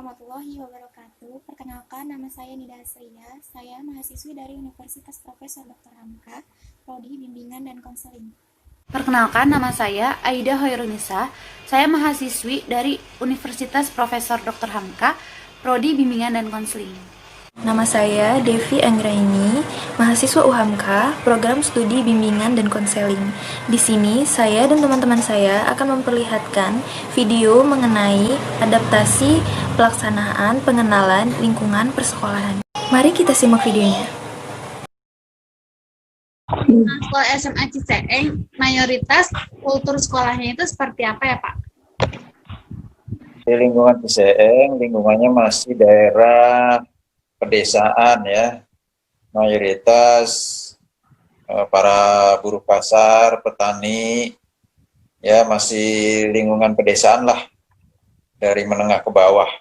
warahmatullahi wabarakatuh. Perkenalkan, nama saya Nida Asria. Saya mahasiswi dari Universitas Profesor Dr. Hamka, Prodi Bimbingan dan Konseling. Perkenalkan, nama saya Aida Hoirunisa. Saya mahasiswi dari Universitas Profesor Dr. Hamka, Prodi Bimbingan dan Konseling. Nama saya Devi Anggraini, mahasiswa UHAMKA, program studi bimbingan dan konseling. Di sini, saya dan teman-teman saya akan memperlihatkan video mengenai adaptasi pelaksanaan pengenalan lingkungan persekolahan. Mari kita simak videonya. Sekolah SMA Ciseeng, mayoritas kultur sekolahnya itu seperti apa ya Pak? Di lingkungan Ciseeng, lingkungannya masih daerah pedesaan ya, mayoritas para buruh pasar, petani, ya masih lingkungan pedesaan lah, dari menengah ke bawah.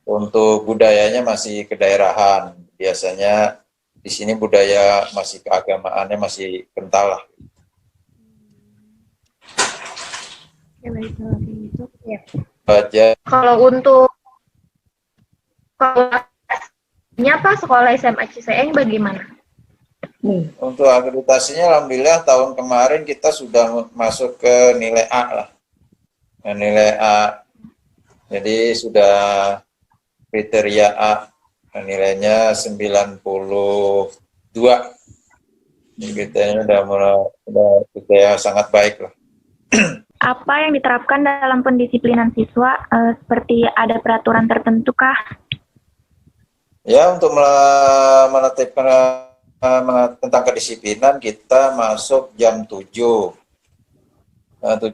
Untuk budayanya masih kedaerahan, biasanya di sini budaya masih keagamaannya masih kental lah. Ya baik, kalau gitu ya. Kalau untuk Pak sekolah SMA Ciseeng bagaimana? Untuk akreditasinya alhamdulillah tahun kemarin kita sudah masuk ke nilai A lah. Nilai A. Jadi sudah kriteria A. Nilainya 92. Jadi kriteria udah kriteria sangat baik lah. Apa yang diterapkan dalam pendisiplinan siswa, seperti ada peraturan tertentu kah? Ya, untuk menetapkan tentang kedisiplinan kita masuk jam 7. 7.15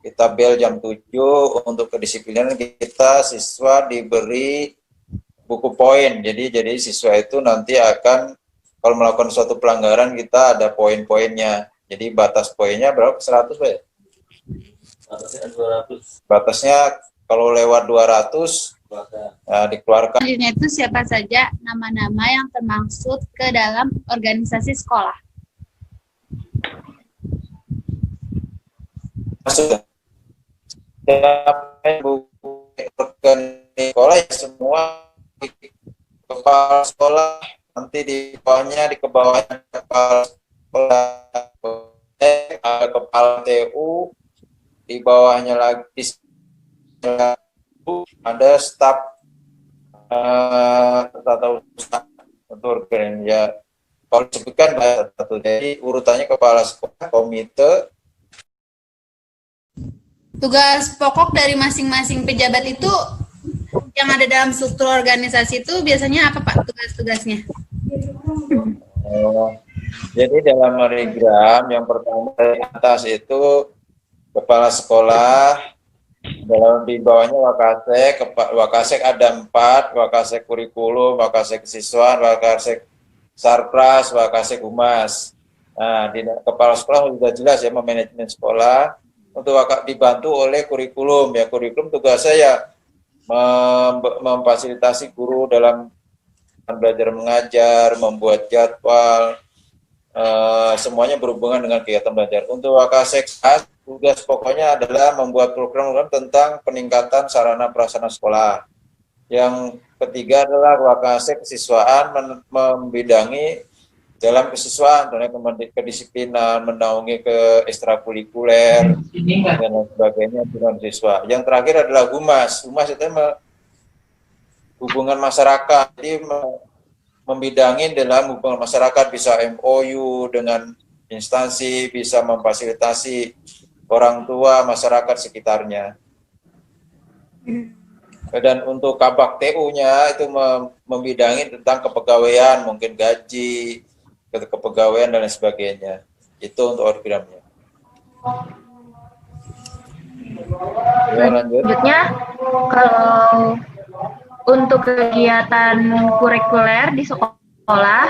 kita bel jam 7. Untuk kedisiplinan kita siswa diberi buku poin. Jadi siswa itu nanti akan kalau melakukan suatu pelanggaran kita ada poin-poinnya. Jadi batas poinnya berapa? 100 Pak ya? Batasnya 200. Batasnya kalau lewat 200 dikeluarkan. Selanjutnya itu siapa saja nama-nama yang termaksud ke dalam organisasi sekolah? Maksudnya siapa yang organisasi sekolah ya semua kepala sekolah, nanti di bawahnya kepala sekolah, kepala TU, di bawahnya lagi ada staf tata usaha untuk ya kalau disebutkan satu. Jadi urutannya kepala sekolah, komite. Tugas pokok dari masing-masing pejabat itu yang ada dalam struktur organisasi itu biasanya apa Pak tugas-tugasnya? Jadi dalam manigram yang pertama dari atas itu kepala sekolah, dalam di bawahnya Wakasek ada 4, Wakasek kurikulum, Wakasek siswaan, Wakasek sarpras, Wakasek humas. Nah, di kepala sekolah sudah jelas ya memanajemen sekolah. Untuk dibantu oleh kurikulum ya, kurikulum tugasnya ya memfasilitasi guru dalam belajar mengajar, membuat jadwal, semuanya berhubungan dengan kegiatan belajar. Untuk Wakasek tugas pokoknya adalah membuat program-program tentang peningkatan sarana prasarana sekolah. Yang ketiga adalah Wakasek kesiswaan membidangi dalam kesiswaan, kedisiplinan, menaungi ke ekstrakurikuler dan sebagainya dengan siswa. Yang terakhir adalah Humas. Humas itu hubungan masyarakat. Jadi membidangi dalam hubungan masyarakat, bisa MOU dengan instansi, bisa memfasilitasi orang tua, masyarakat sekitarnya. Dan untuk kabak TU-nya itu membidangi tentang kepegawaian, mungkin gaji, kepegawaian dan lain sebagainya. Itu untuk programnya. Selanjutnya, kalau untuk kegiatan kurikuler di sekolah,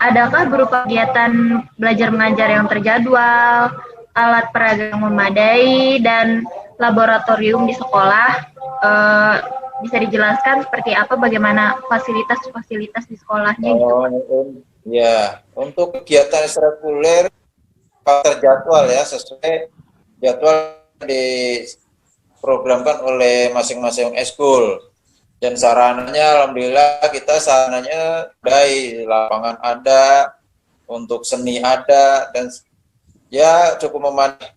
adakah berupa kegiatan belajar mengajar yang terjadwal, alat peraga yang memadai, dan laboratorium di sekolah? Bisa dijelaskan seperti apa, bagaimana fasilitas-fasilitas di sekolahnya gitu? Ya, untuk kegiatan ekstrakurikuler terjadwal ya, sesuai jadwal di diprogramkan oleh masing-masing eskul. Dan sarananya alhamdulillah kita sarananya baik, lapangan ada, untuk seni ada, dan ya cukup memadai.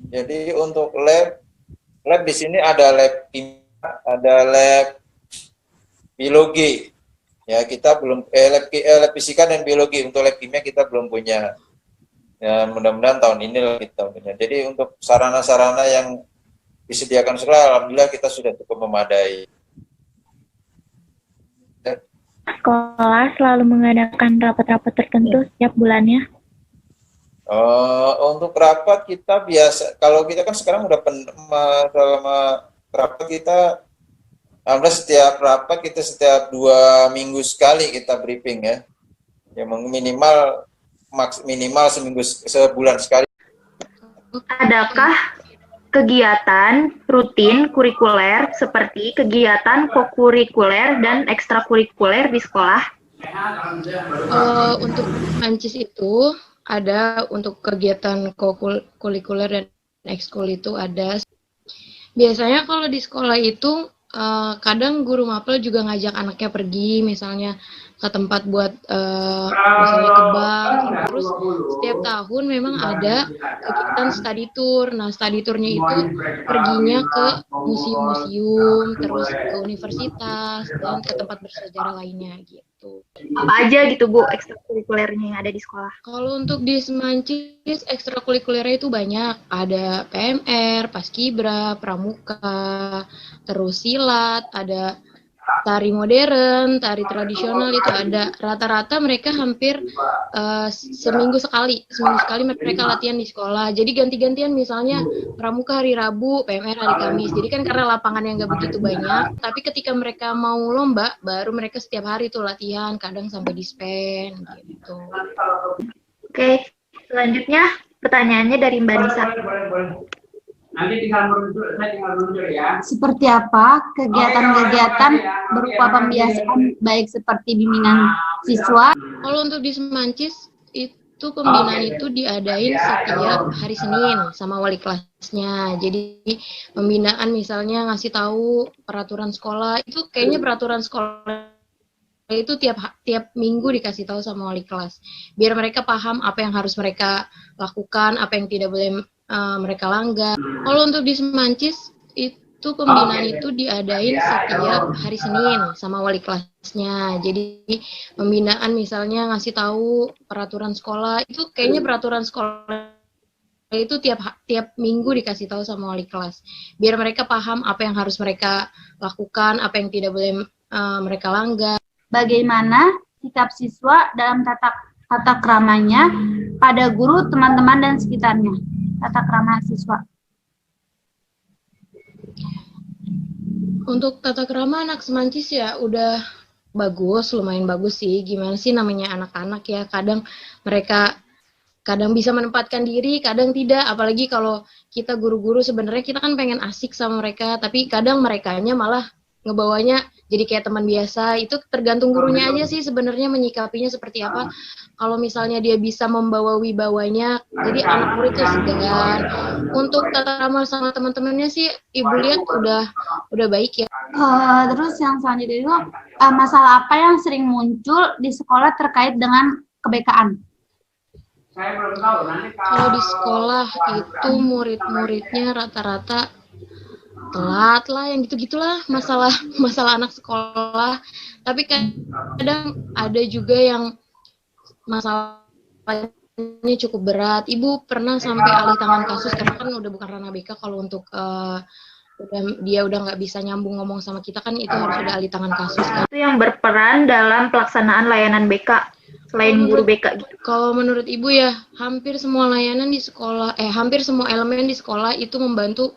Jadi untuk lab di sini ada lab kimia, ada lab biologi. Ya, kita belum lab fisika dan biologi. Untuk lab kimia kita belum punya. Ya, mudah-mudahan tahun ini kita punya. Jadi untuk sarana-sarana yang disediakan sekolah, alhamdulillah kita sudah cukup memadai. Sekolah selalu mengadakan rapat-rapat tertentu setiap bulannya. Untuk rapat kita biasa, kalau kita kan sekarang udah selama rapat kita, alhamdulillah setiap rapat kita setiap 2 minggu sekali kita briefing ya. Ya minimal sebulan sekali. Adakah kegiatan rutin kurikuler seperti kegiatan kokurikuler dan ekstrakurikuler di sekolah? Untuk Mancis itu ada, untuk kegiatan kokurikuler dan ekskul itu ada. Biasanya kalau di sekolah itu kadang guru mapel juga ngajak anaknya pergi misalnya ke tempat buat misalnya ke bank. Terus setiap tahun memang ada kegiatan study tour. Nah, study tournya itu perginya ke museum-museum, terus ke universitas dan ke tempat bersejarah lainnya gitu. Apa aja gitu Bu ekstrakurikulernya yang ada di sekolah? Kalau untuk di Semancis ekstrakurikulernya itu banyak. Ada PMR, Paskibra, Pramuka, terus silat, ada tari modern, tari tradisional itu ada. Rata-rata mereka hampir seminggu sekali mereka latihan di sekolah. Jadi ganti-gantian, misalnya Pramuka hari Rabu, PMR hari Kamis. Jadi kan karena lapangan yang nggak begitu banyak, tapi ketika mereka mau lomba, baru mereka setiap hari tuh latihan, kadang sampai dispen gitu. Oke, selanjutnya pertanyaannya dari Mbak Nisa. Nanti saya tinggal mundur ya. Seperti apa kegiatan-kegiatan berupa pembiasaan baik seperti bimbingan siswa? Kalau untuk di Semancis itu pembinaan itu diadain setiap hari Senin sama wali kelasnya. Jadi pembinaan misalnya ngasih tahu peraturan sekolah, itu kayaknya peraturan sekolah itu tiap minggu dikasih tahu sama wali kelas, biar mereka paham apa yang harus mereka lakukan, apa yang tidak boleh mereka langgar. Kalau untuk di Semancis itu pembinaan itu diadain setiap hari Senin sama wali kelasnya. Jadi pembinaan misalnya ngasih tahu peraturan sekolah, itu kayaknya peraturan sekolah itu tiap minggu dikasih tahu sama wali kelas, biar mereka paham apa yang harus mereka lakukan, apa yang tidak boleh mereka langgar. Bagaimana sikap siswa dalam tata kramanya pada guru, teman-teman, dan sekitarnya? Tata krama siswa. Untuk tata krama anak Semancis ya udah bagus, lumayan bagus sih. Gimana sih, namanya anak-anak ya, kadang mereka bisa menempatkan diri, kadang tidak. Apalagi kalau kita guru-guru, sebenarnya kita kan pengen asik sama mereka, tapi kadang merekanya malah ngebawanya jadi kayak teman biasa. Itu tergantung gurunya aja sih sebenarnya menyikapinya seperti apa. Kalau misalnya dia bisa membawa wibawanya, jadi anak murid itu segan. Untuk tata krama sama teman-temannya sih Ibu lihat udah baik ya. Terus yang selanjutnya itu masalah apa yang sering muncul di sekolah terkait dengan kebekaan? Saya belum tahu. Nanti Kalau di sekolah itu murid-muridnya rata-rata telat lah, yang gitu-gitulah, masalah anak sekolah. Tapi kadang ada juga yang masalahnya cukup berat. Ibu pernah sampai alih tangan kasus, karena kan udah bukan ranah BK. Kalau untuk dia udah nggak bisa nyambung ngomong sama kita, kan itu harus udah alih tangan kasus kan. Itu yang berperan dalam pelaksanaan layanan BK selain guru BK gitu. Kalau menurut Ibu ya, hampir semua layanan di sekolah, hampir semua elemen di sekolah itu membantu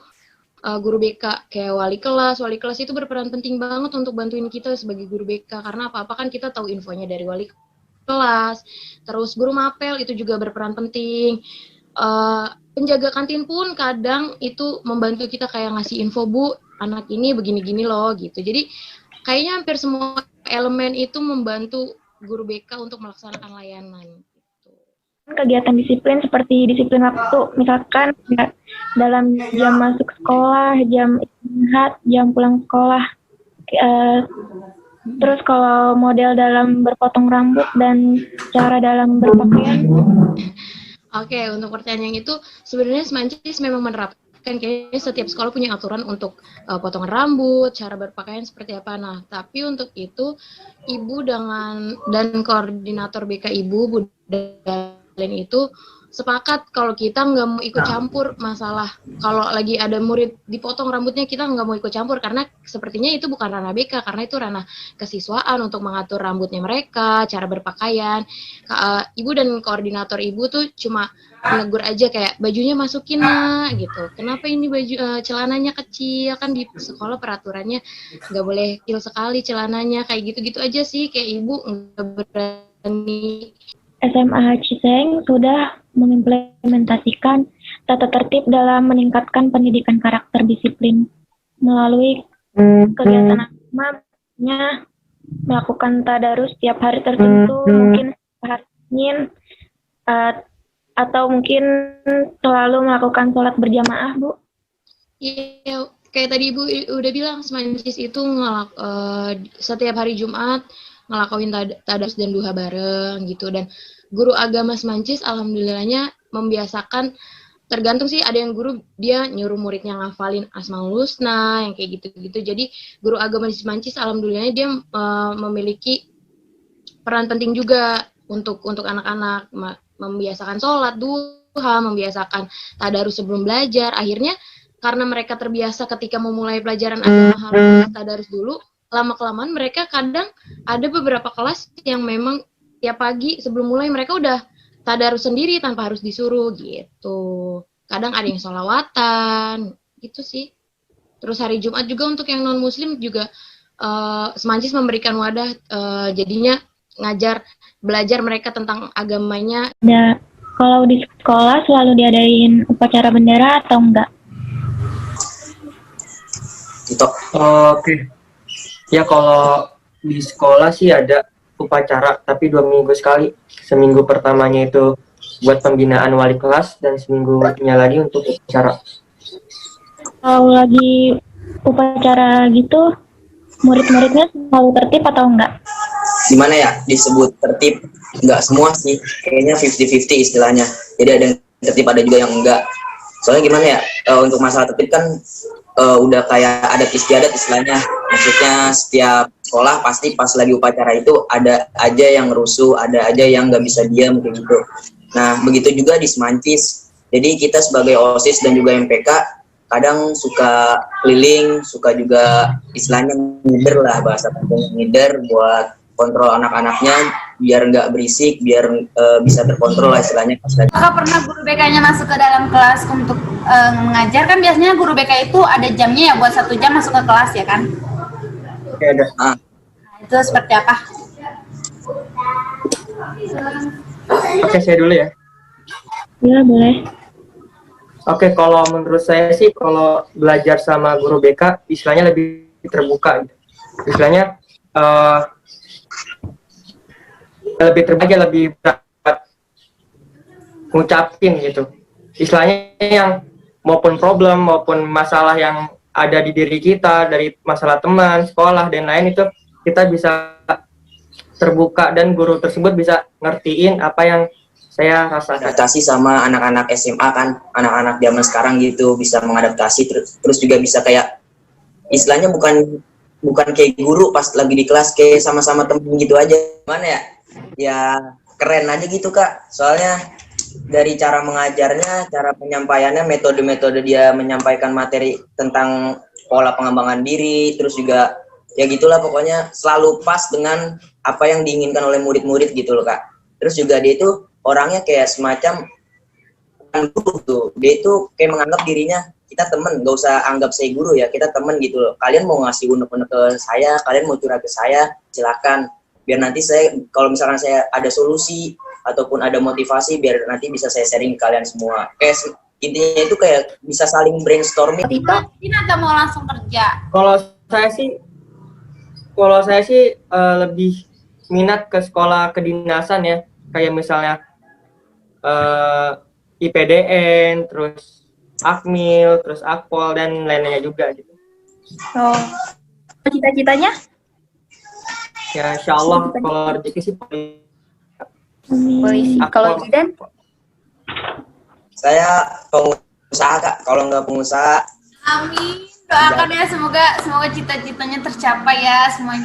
guru BK. Kayak wali kelas itu berperan penting banget untuk bantuin kita sebagai guru BK, karena apa-apa kan kita tahu infonya dari wali kelas. Terus guru mapel itu juga berperan penting. Penjaga kantin pun kadang itu membantu kita, kayak ngasih info, Bu, anak ini begini-gini loh gitu. Jadi kayaknya hampir semua elemen itu membantu guru BK untuk melaksanakan layanan gitu. kegiatan disiplin seperti disiplin waktu, misalkan ya, dalam jam masuk sekolah, jam istirahat, jam pulang sekolah. Terus kalau model dalam berpotong rambut dan cara dalam berpakaian. Oke, untuk pertanyaan itu sebenarnya Semancis memang menerapkan kayaknya setiap sekolah punya aturan untuk potongan rambut, cara berpakaian seperti apa. Nah, tapi untuk itu Ibu dan koordinator BK Ibu, Bu Dalin itu sepakat kalau kita nggak mau ikut campur masalah kalau lagi ada murid dipotong rambutnya, kita nggak mau ikut campur karena sepertinya itu bukan ranah BK, karena itu ranah kesiswaan untuk mengatur rambutnya mereka, cara berpakaian. Ibu dan koordinator Ibu tuh cuma menegur aja kayak bajunya masukin nak gitu, kenapa ini baju celananya kecil, kan di sekolah peraturannya nggak boleh kecil sekali celananya, kayak gitu-gitu aja sih, kayak Ibu nggak berani. SMA Ciseng sudah mengimplementasikan tata tertib dalam meningkatkan pendidikan karakter disiplin melalui kegiatan agamanya, melakukan tadarus tiap hari tertentu, mungkin hari Senin, atau mungkin selalu melakukan sholat berjamaah, Bu. Iya, kayak tadi Ibu udah bilang, Semancis itu setiap hari Jumat ngelakuin tadarus dan duha bareng gitu, dan guru agama Semancis alhamdulillahnya membiasakan, tergantung sih, ada yang guru dia nyuruh muridnya ngafalin Asmaul Husna yang kayak gitu-gitu. Jadi guru agama di Semancis alhamdulillahnya dia memiliki peran penting juga untuk anak-anak, membiasakan sholat duha, membiasakan tadarus sebelum belajar. Akhirnya karena mereka terbiasa ketika memulai pelajaran agama harus tadarus dulu, lama-kelamaan mereka kadang ada beberapa kelas yang memang tiap pagi sebelum mulai mereka udah tadarus sendiri tanpa harus disuruh gitu. Kadang ada yang sholawatan gitu sih. Terus hari Jumat juga untuk yang non muslim juga Semancis memberikan wadah, jadinya belajar mereka tentang agamanya. Kalau di sekolah selalu diadain upacara bendera atau enggak? Oke. Ya kalau di sekolah sih ada upacara, tapi 2 minggu sekali. Seminggu pertamanya itu buat pembinaan wali kelas, dan seminggunya lagi untuk upacara. Kalau lagi upacara gitu, murid-muridnya selalu tertib atau enggak? Gimana ya disebut tertib? Enggak semua sih, kayaknya 50-50 istilahnya. Jadi ada yang tertib, ada juga yang enggak. Soalnya gimana ya, untuk masalah tertib kan udah kayak adat istiadat istilahnya. Maksudnya setiap sekolah pasti pas lagi upacara itu ada aja yang rusuh, ada aja yang nggak bisa diam kayak gitu. Nah begitu juga di Semancis. Jadi kita sebagai OSIS dan juga MPK kadang suka keliling, suka juga istilahnya ngider lah, bahasa penting ngider buat kontrol anak-anaknya biar nggak berisik, biar bisa terkontrol lah istilahnya. Apakah pernah guru BK-nya masuk ke dalam kelas untuk mengajar? Kan biasanya guru BK itu ada jamnya ya, buat 1 jam masuk ke kelas ya kan? Oke, ada. Nah, itu seperti apa? Oke, saya dulu ya. Ya, boleh. Oke, kalau menurut saya sih kalau belajar sama guru BK istilahnya lebih terbuka gitu. Istilahnya lebih terbuka, lebih berat ngucapin gitu. Istilahnya yang maupun problem maupun masalah yang ada di diri kita, dari masalah teman, sekolah, dan lain, itu kita bisa terbuka dan guru tersebut bisa ngertiin apa yang saya rasakan. Adaptasi sama anak-anak SMA kan, anak-anak zaman sekarang gitu bisa mengadaptasi, terus juga bisa kayak istilahnya bukan kayak guru pas lagi di kelas, kayak sama-sama temen gitu aja. Gimana ya? Ya keren aja gitu Kak. Soalnya dari cara mengajarnya, cara penyampaiannya, metode-metode dia menyampaikan materi tentang pola pengembangan diri, terus juga ya gitulah pokoknya selalu pas dengan apa yang diinginkan oleh murid-murid gitu loh Kak. Terus juga dia itu orangnya kayak semacam guru tuh, dia itu kayak menganggap dirinya kita temen, nggak usah anggap saya guru ya, kita temen gitu loh. Kalian mau ngasih unek-unek ke saya, kalian mau curhat ke saya, silakan. Biar nanti saya, kalau misalkan saya ada solusi ataupun ada motivasi, biar nanti bisa saya sharing ke kalian semua. Kayak intinya itu kayak bisa saling brainstorming. Ini atau mau langsung kerja? Kalau saya sih lebih minat ke sekolah kedinasan ya, kayak misalnya IPDN, terus Akmil, terus Akpol dan lain-lainnya juga gitu. Oh, cita-citanya? Ya insya Allah kalau rezeki sih Polisi. Kalau Jidan? Saya pengusaha Kak, kalau nggak pengusaha Amin. Doakan ya semoga cita-citanya tercapai ya semuanya.